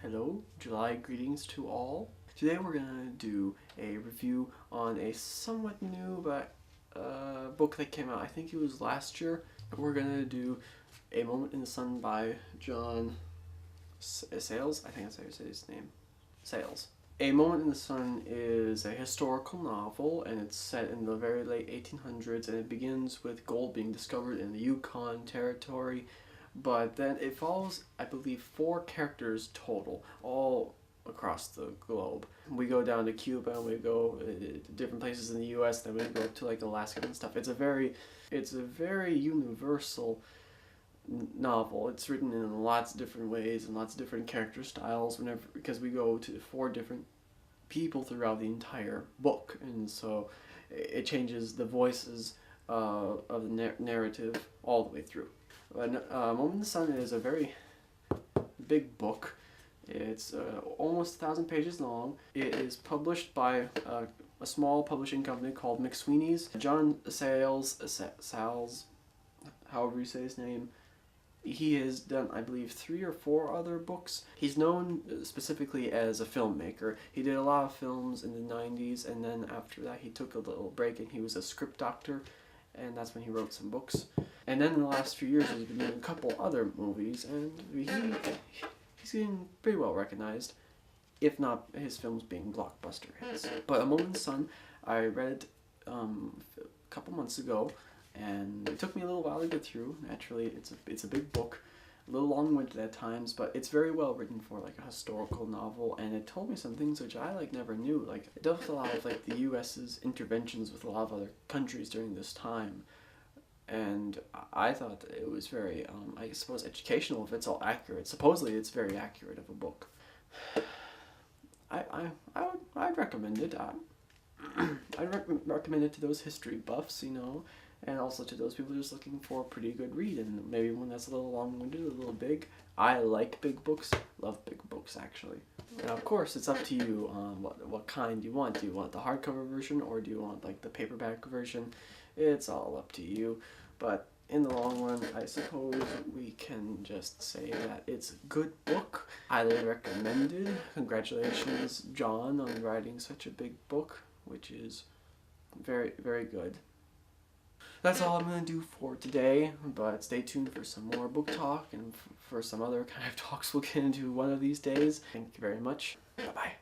Hello, July greetings to all. Today we're gonna do a review on a somewhat new book that came out, I think it was last year. We're gonna do A Moment in the Sun by John Sayles. I think that's how you say his name. Sayles. A Moment in the Sun is a historical novel, and it's set in the very late 1800s, and it begins with gold being discovered in the Yukon Territory. But then it follows, I believe, 4 characters total, all across the globe. We go down to Cuba, and we go to different places in the U.S., then we go up to like Alaska and stuff. It's a very universal novel. It's written in lots of different ways and lots of different character styles because we go to 4 different people throughout the entire book, and so it changes the voices of the narrative all the way through. Moment in the Sun is a very big book. It's almost 1,000 pages long. It is published by a small publishing company called McSweeney's. John Sayles, however you say his name, he has done, I believe, 3 or 4 other books. He's known specifically as a filmmaker. He did a lot of films in the 90s, and then after that he took a little break and he was a script doctor, and that's when he wrote some books. And then in the last few years he's been doing a couple other movies, and he's getting pretty well recognized, if not his films being blockbuster hits. But A Moment in the Sun, I read a couple months ago, and it took me a little while to get through. Naturally, it's a big book, a little long-winded at times, but it's very well written for like a historical novel, and it told me some things which I never knew. Like, it dealt with a lot of like the U.S.'s interventions with a lot of other countries during this time, and I thought that it was very, I suppose, educational if it's all accurate. Supposedly, it's very accurate of a book. I'd recommend it. I'd recommend it to those history buffs, and also to those people just looking for a pretty good read, and maybe one that's a little long-winded, a little big. I like big books, love big books actually. And of course, it's up to you on what kind you want. Do you want the hardcover version, or do you want like the paperback version? It's all up to you, but in the long run, I suppose we can just say that it's a good book. Highly recommended. Congratulations, John, on writing such a big book, which is very, very good. That's all I'm going to do for today, but stay tuned for some more book talk and for some other kind of talks we'll get into one of these days. Thank you very much. Bye-bye.